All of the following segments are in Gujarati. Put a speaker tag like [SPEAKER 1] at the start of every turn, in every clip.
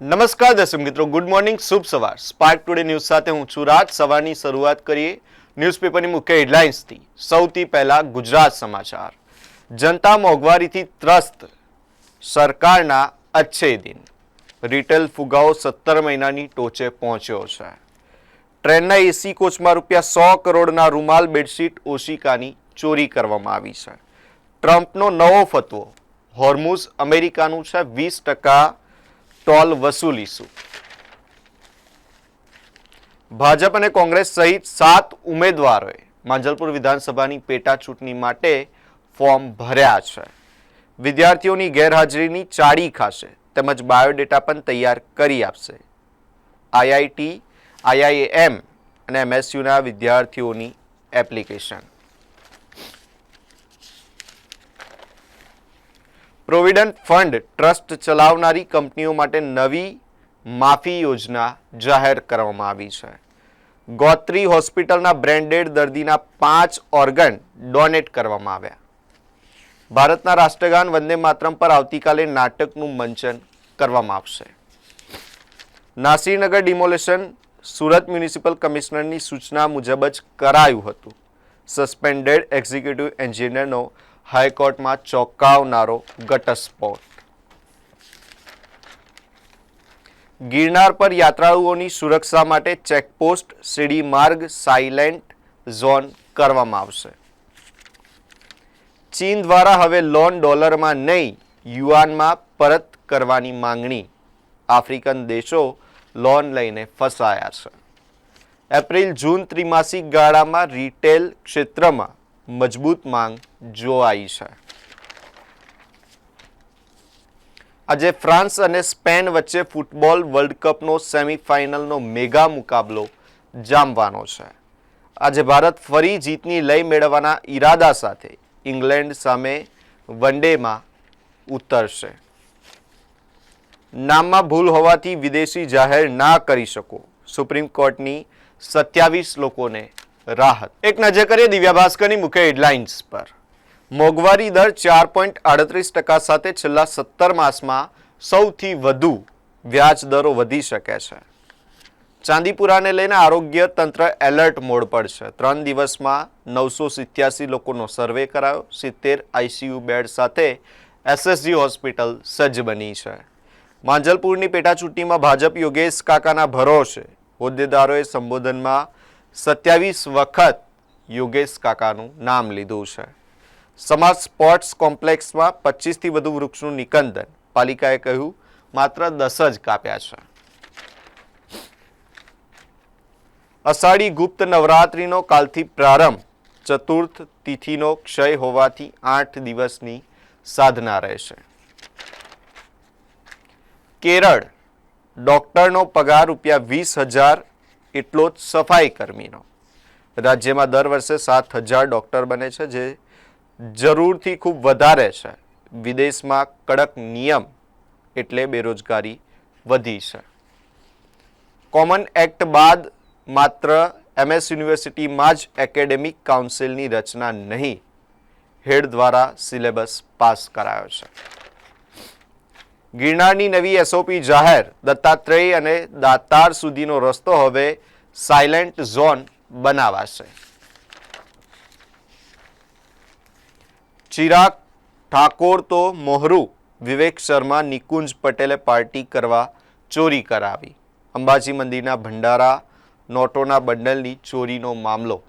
[SPEAKER 1] નમસ્કાર દર્શક મિત્રો, ગુડ મોર્નિંગ, શુભ સવાર. સ્પાર્ક ટુડે ન્યૂઝ સાથે હું છું રાજ. સવારની શરૂઆત કરીએ ન્યૂઝપેપરની મુખ્ય હેડલાઇન્સથી. સૌથી પહેલા ગુજરાત સમાચાર. જનતા મોંઘવારીથી ત્રસ્ત, સરકારના અચ્છે દિન. રિટેલ ફુગાવો 17 મહિનાની ટોચે પહોંચ્યો છે. ટ્રેનના એસી કોચમાં ₹100 કરોડના રૂમાલ, બેડશીટ, ઓશિકાની ચોરી કરવામાં આવી છે. ટ્રમ્પનો નવો ફતવો. હોર્મુઝ અમેરિકાનું છે, 20% ટોલ વસૂલીશું. ભાજપ અને કોંગ્રેસ સહિત 7 ઉમેદવારોએ માંજલપુર વિધાનસભાની પેટા ચૂંટણી માટે ફોર્મ ભર્યા છે. વિદ્યાર્થીઓની ગેરહાજરીની ચાડી ખાશે તેમજ બાયોડેટા પણ તૈયાર કરી આપશે. આઈઆઈટી, આઈઆઈએમ અને એમએસયુના વિદ્યાર્થીઓની એપ્લિકેશન. પ્રોવિડન્ટ ફંડ ટ્રસ્ટ ચલાવનારી કંપનીઓ માટે નવી માફી યોજના જાહેર કરવામાં આવી છે. ગોત્રી હોસ્પિટલના બ્રેન્ડેડ દર્દીના 5 ઓર્ગન ડોનેટ કરવામાં આવ્યા. ભારતના રાષ્ટ્રગાન વંદે માતરમ પર આવતીકાલે નાટકનું મંચન કરવામાં આવશે. નાસીરનગર ડિમોલેશન સુરત મ્યુનિસિપલ કમિશનરની સૂચના મુજબ જ કરાયું હતું. સસ્પેન્ડેડ એક્ઝિક્યુટિવ એન્જિનિયરનો હાઈકોર્ટમાં ચોંકાવનારો ઘટસ્ફોટ. ગિરનાર પર યાત્રાળુઓની સુરક્ષા માટે ચેકપોસ્ટ, સીડી માર્ગ, સાયલેન્ટ ઝોન કરવામાં આવશે. ચીન દ્વારા હવે લોન ડોલરમાં નહીં, યુઆનમાં પરત કરવાની માંગણી. આફ્રિકન દેશો લોન લઈને ફસાયા છે. એપ્રિલ-જૂન ત્રિમાસિક ગાળામાં રિટેલ ક્ષેત્રમાં મજબૂત માંગ જોવાઈ છે. આજે ફ્રાન્સ અને સ્પેન વચ્ચે ફૂટબોલ વર્લ્ડ કપનો સેમીફાઇનલનો મેગા મુકાબલો જામવાનો છે. આજે ભારત ફરી જીતની લય મેળવવાના ઈરાદા સાથે ઇંગ્લેન્ડ સામે વનડેમાં ઉતરશે. નામમાં ભૂલ હોવાથી વિદેશી જાહેર ના કરી શકો. સુપ્રીમ કોર્ટની 27 લોકોને રાહત. એક નજર કરીએ દિવ્યા ભાસ્કરની મુખ્ય હેડલાઇન્સ પર. મોંઘવારી દર 4.38% સાથે છેલ્લા 17 માસમાં સૌથી વધુ વ્યાજ દરો વધી શકે છે. ચાંદીપુરાને લઈને આરોગ્ય તંત્ર એલર્ટ મોડ પર છે. 3 દિવસમાં 987 લોકોનો સર્વે કરાયો. 70 આઈસીયુ બેડ સાથે એસએસજી હોસ્પિટલ સજ્જ બની છે. માંજલપુરની પેટા ચૂંટણીમાં ભાજપ યોગેશ કાકાના ભરોસે. હોદ્દેદારોએ સંબોધનમાં 27 વખત યોગેશ કાકાનું નામ લીધું છે. સમાજ સ્પોર્ટ્સ કોમ્પ્લેક્સમાં 25થી વધુ વૃક્ષનું નિકંદન. પાલિકાએ કહ્યું માત્ર 10 જ કાપ્યા છે. અષાઢી ગુપ્ત નવરાત્રિનો કાલથી પ્રારંભ. ચતુર્થ તિથિનો ક્ષય હોવાથી 8 દિવસની સાધના રહેશે. કેરળ. ડોક્ટરનો પગાર ₹20,000 એટલો જ સફાઈ કર્મીનો. રાજ્યમાં દર વર્ષે 7,000 ડોક્ટર બને છે, જે જરૂરથી ખૂબ વધારે છે. વિદેશમાં કડક નિયમ એટલે બેરોજગારી વધી છે. કોમન એક્ટ બાદ માત્ર એમએસ યુનિવર્સિટીમાં જ એકેડેમિક કાઉન્સિલની રચના નહીં, હેડ દ્વારા સિલેબસ પાસ કરાયો છે. ગિરનારની નવી એસઓપી જાહેર. દત્તાત્રેય અને દાતાર સુધીનો રસ્તો હવે સાયલેન્ટ ઝોન બનાવાશે. ચિરાગ ઠાકોર તો મોહરુ. વિવેક શર્મા, નિકુંજ પટેલે પાર્ટી કરવા ચોરી કરાવી. અંબાજી મંદિરના ભંડારા નોટોના બંડલની ચોરીનો મામલો.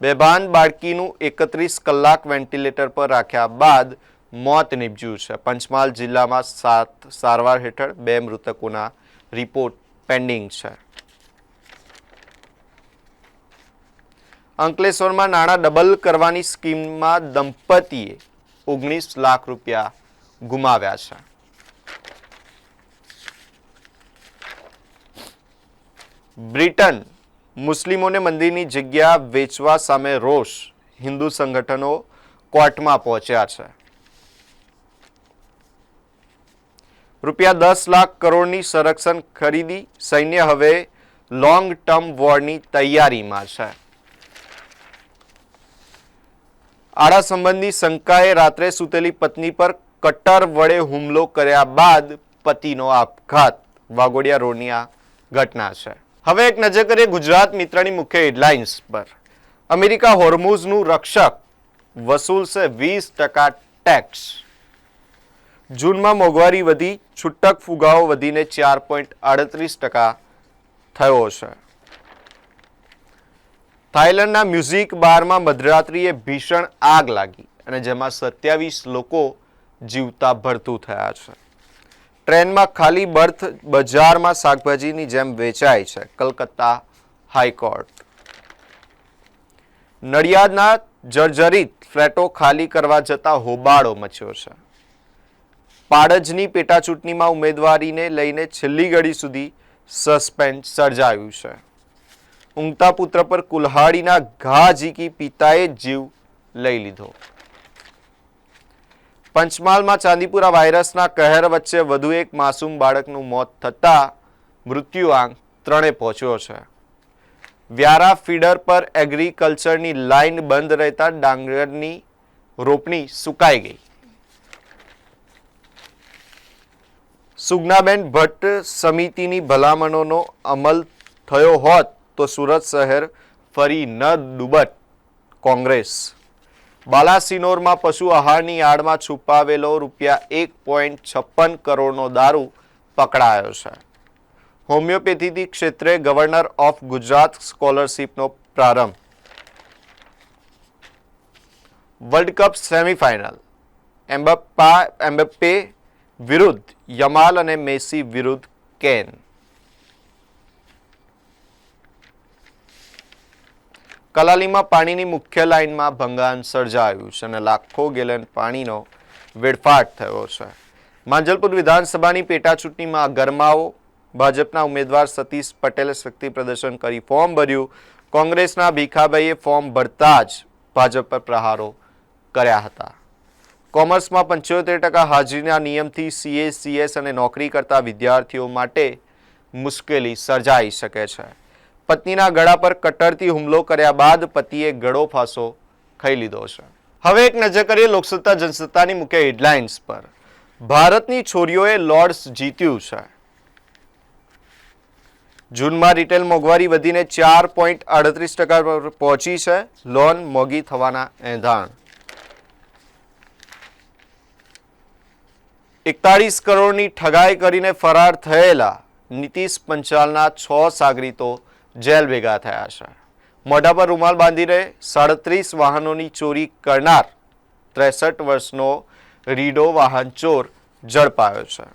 [SPEAKER 1] બેભાન બાળકીનું 31 કલાક વેન્ટિલેટર પર રાખ્યા બાદ મોત નીપજ્યું છે. પંચમહાલ જિલ્લામાં 7 સારવાર હેઠળ, 2 મૃતકોના રિપોર્ટ પેન્ડિંગ છે. અંકલેશ્વરમાં નાણાં ડબલ કરવાની સ્કીમમાં દંપતીએ 19 લાખ રૂપિયા ગુમાવ્યા છે. બ્રિટન. મુસ્લિમોને મંદિરની જગ્યા વેચવા સામે રોષ. હિન્દુ સંગઠનો કોર્ટમાં પહોંચ્યા છે. ₹10 લાખ કરોડની સંરક્ષણ ખરીદી. સૈન્ય હવે લોંગ ટર્મ વોરની તૈયારીમાં છે. આડા સંબંધી શંકાએ રાત્રે સૂતેલી પત્ની પર કટર વડે હુમલો કર્યા બાદ પતિનો આપઘાત, વાઘોડિયા રોડની આ ઘટના છે. હવે એક નજર કરીએ ગુજરાત મિત્રની મુખ્ય હેડલાઇન્સ પર. અમેરિકા હોર્મુઝનું રક્ષક વસૂલશે 20% ટેક્સ. જૂનમાં મોંઘવારી વધી, છૂટક ફુગાવો વધીને 4.38% થયો છે. થાઈલેન્ડના મ્યુઝિક બારમાં મધરાત્રિએ ભીષણ આગ લાગી અને જેમાં 27 લોકો જીવતા ભરતું થયા છે. ટ્રેનમાં ખાલી બર્થ બજારમાં શાકભાજીની જેમ વેચાય છે. કલકત્તા હાઈકોર્ટ. નડિયાદના જર્જરિત ફ્લેટો ખાલી કરવા જતા હોબાળો મચ્યો છે. પાડજની પેટા ચૂંટણીમાં ઉમેદવારીને લઈને છેલ્લી ઘડી સુધી સસ્પેન્સ સર્જાયું છે. ઊંઘતા પુત્ર પર કુલ્હાડીના ઘા ઝીકી પિતાએ જીવ લઈ લીધો. પંચમહાલમાં ચાંદીપુરા વાયરસના કહેર વચ્ચે વધુ એક માસૂમ બાળકનું મોત થતા મૃત્યુઆંક 3 પહોંચ્યો છે. વ્યારા ફીડર પર એગ્રીકલ્ચરની લાઇન બંધ રહેતા ડાંગરની રોપણી સુકાઈ ગઈ. સુગનાબેન ભટ્ટ સમિતિની ભલામણોનો અમલ થયો હોત તો સુરત શહેર ફરી ન ડૂબત. કોંગ્રેસ. બાલાસિનોરમાં પશુ આહારની આડમાં છુપાવેલો ₹1.56 કરોડનો દારૂ પકડાયો છે. હોમિયોપેથી ક્ષેત્રે ગવર્નર ઓફ ગુજરાત સ્કોલરશીપનો પ્રારંભ. World cup semifinal. એમ્બપ્પે વિરુદ્ધ યમાલ અને મેસી વિરુદ્ધ કેન. કલાલીમાં પાણીની મુખ્ય લાઇનમાં ભંગાણ સર્જાયું છે અને લાખો ગેલન પાણીનો વેડફાટ થયો છે. માંજલપુર વિધાનસભાની પેટા ચૂંટણીમાં ગરમાવો. ભાજપના ઉમેદવાર સતીશ પટેલે શક્તિ પ્રદર્શન કરી ફોર્મ ભર્યું. કોંગ્રેસના ભીખાભાઈએ ફોર્મ ભરતા જ ભાજપ પર પ્રહારો કર્યા હતા. કોમર્સમાં 75% હાજરીના નિયમથી સીએ, સીએસ અને નોકરી કરતા વિદ્યાર્થીઓ માટે મુશ્કેલી સર્જાઈ શકે છે. પત્નીના ગળા પર કટરથી હુમલો કર્યા બાદ પતિએ ગળો ફાંસો ખાઈ લીધો છે. હવે એક નજર કરીએ લોકસત્તા જનસત્તાની મુખ્ય હેડલાઇન્સ પર. ભારતની છોરીઓએ લોર્ડ્સ જીત્યું છે. જૂનમાં રિટેલ મોંઘવારી વધીને 4.38% પર પહોંચી છે. લોન મોંઘી થવાના એંધાણ. 41 કરોડની ઠગાઈ કરીને ફરાર થયેલા નીતિશ પંચાલના 6 સાગરીતો જેલ ભેગા થયા છે. મોઢા પર રૂમાલ બાંધીને 37 વાહનોની ચોરી કરનાર 63 વર્ષનો રીડો વાહન ચોર ઝડપાયો છે.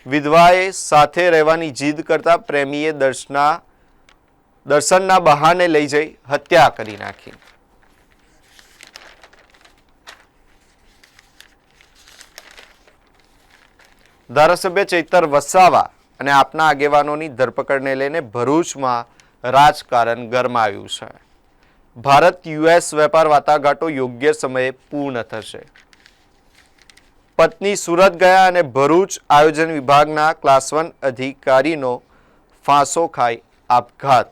[SPEAKER 1] વિધવાએ સાથે રહેવાની જીદ કરતા પ્રેમીએ દર્શનના બહાને લઈ જઈ હત્યા કરી નાખી. ધારાસભ્ય ચૈતર વસાવા અને આપના આગેવાનોની ધરપકડને લઈને ભરૂચમાં રાજકારણ ગરમાયું છે. ભારત યુએસ વેપાર વાટાઘાટો યોગ્ય સમયે પૂર્ણ થશે. પત્ની સુરત ગયા અને ભરૂચ આયોજન વિભાગના ક્લાસ 1 અધિકારીનો ફાંસો ખાઈ આપઘાત.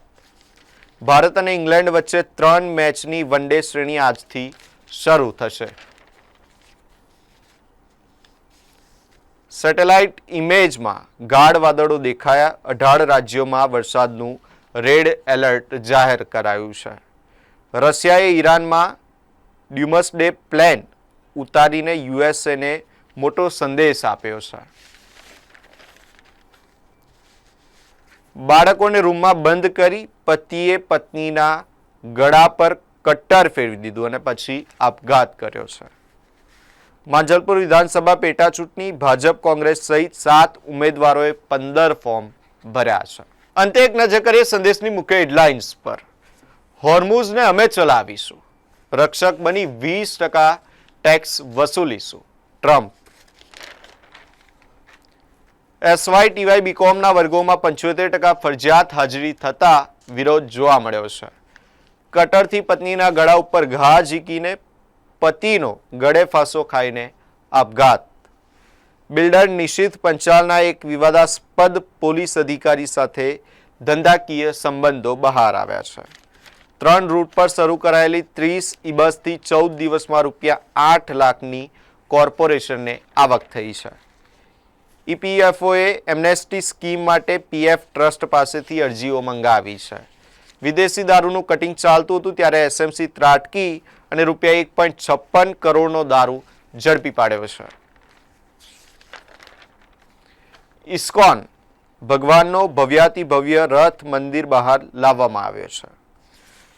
[SPEAKER 1] ભારત અને ઇંગ્લેન્ડ વચ્ચે 3 મેચની વનડે શ્રેણી આજથી શરૂ થશે. સેટેલાઇટ ઇમેજમાં ગાઢ વાદળો દેખાયા. 18 રાજ્યોમાં વરસાદનું રેડ એલર્ટ જાહેર કરાયું છે. રશિયાએ ઈરાનમાં ડ્યુમસડે પ્લાન ઉતારીને યુએસએને મોટો સંદેશ આપ્યો છે. બાળકોને રૂમમાં બંધ કરી પતિએ પત્નીના ગળા પર કટ્ટર ફેરવી દીધું અને પછી આપઘાત કર્યો છે. માંજલપુર વિધાનસભા પેટા ચૂંટણી. ભાજપ, કોંગ્રેસ સહિત 7 ઉમેદવારોએ 15 ફોર્મ ભર્યા છે. અંતે એક નજર કરીએ સંદેશની મુખ્ય હેડલાઇન્સ પર. હોર્મુઝને અમે ચલાવીશું. રક્ષક બની 20% ટેક્સ વસૂલીશું. ટ્રમ્પ. એસવાય ટીવાય બીકોમના વર્ગોમાં 75% ફરજિયાત હાજરી થતા વિરોધ જોવા મળ્યો છે. કટરથી પત્નીના ગળા ઉપર ઘા ઝીકીને પતિનો ગળે ફાંસો ખાઈને આપઘાત. બિલ્ડર નિશિત પંચાલના એક વિવાદાસ્પદ પોલીસ અધિકારી સાથે ધંધાકીય સંબંધો બહાર આવ્યા છે. 3 રૂટ પર શરૂ કરાયેલી 30 ઈ-બસથી 14 દિવસમાં ₹8 લાખની કોર્પોરેશનને આવક થઈ છે. ઈપીએફઓએ એમનેસ્ટી સ્કીમ માટે પીએફ ટ્રસ્ટ પાસેથી અરજીઓ મંગાવી છે. વિદેશી દારૂનું કટિંગ ચાલતું હતું ત્યારે એસએમસી ત્રાટકી અને રૂપિયા 1.56 કરોડનો દારૂ ઝડપી પાડ્યો છે. ઇસ્કોન ભગવાનનો ભવ્યાતિ ભવ્ય રથ મંદિર બહાર લાવવામાં આવ્યો છે.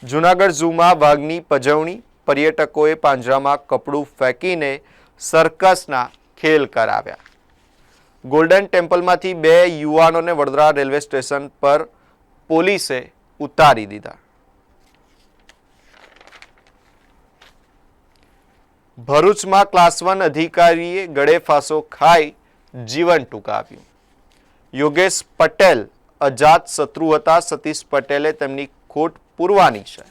[SPEAKER 1] જૂનાગઢ ઝૂમાં વાઘની પજવણી, પર્યટકોએ પાંજરામાં કપડું ફેંકીને સર્કસના ખેલ કરાવ્યા. ગોલ્ડન ટેમ્પલમાંથી 2 યુવાનોને વડોદરા રેલવે સ્ટેશન પર પોલીસે ઉતારી દીધા. ભરૂચમાં ક્લાસ 1 અધિકારીએ ગળે ફાંસો ખાઈ જીવન ટૂંકાવ્યું. યોગેશ પટેલ અજાત શત્રુ હતા. સતીશ પટેલે તેમની ખોટ પૂરવાની છે.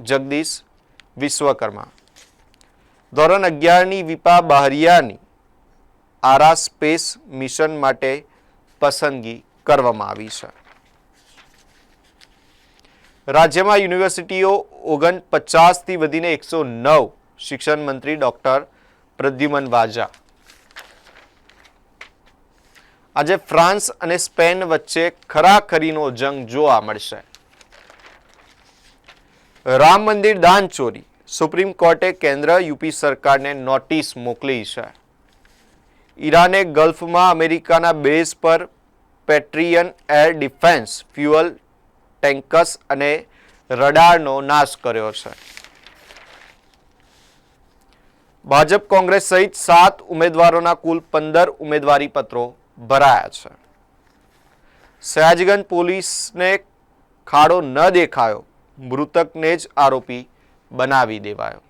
[SPEAKER 1] જગદીશ વિશ્વકર્મા. ધોરણ 11ની વિપા બહારિયાની આરા સ્પેસ મિશન માટે પસંદગી કરવામાં આવી છે. રાજ્યમાં યુનિવર્સિટીઓ 49થી વધીને 109. શિક્ષણ મંત્રી ડોક્ટર પ્રદ્યુમન વાજા. આજે ફ્રાન્સ અને સ્પેન વચ્ચે ખરાખરીનો જંગ જોવા મળશે. રામ મંદિર દાન ચોરી. સુપ્રીમ કોર્ટે કેન્દ્ર યુપી સરકારને નોટિસ મોકલી છે. ઈરાને ગલ્ફમાં અમેરિકાના બેઝ પર પેટ્રિયન એર ડિફેન્સ ફ્યુઅલ ટેન્કર્સ અને રડારનો નાશ કર્યો છે. ભાજપ કોંગ્રેસ સહિત 7 ઉમેદવારોના કુલ 15 ઉમેદવારી પત્રો ભરાયા છે. સયાજગંજ પોલીસને ખાડો ન દેખાયો, મૃતકને જ આરોપી બનાવી દેવાયો.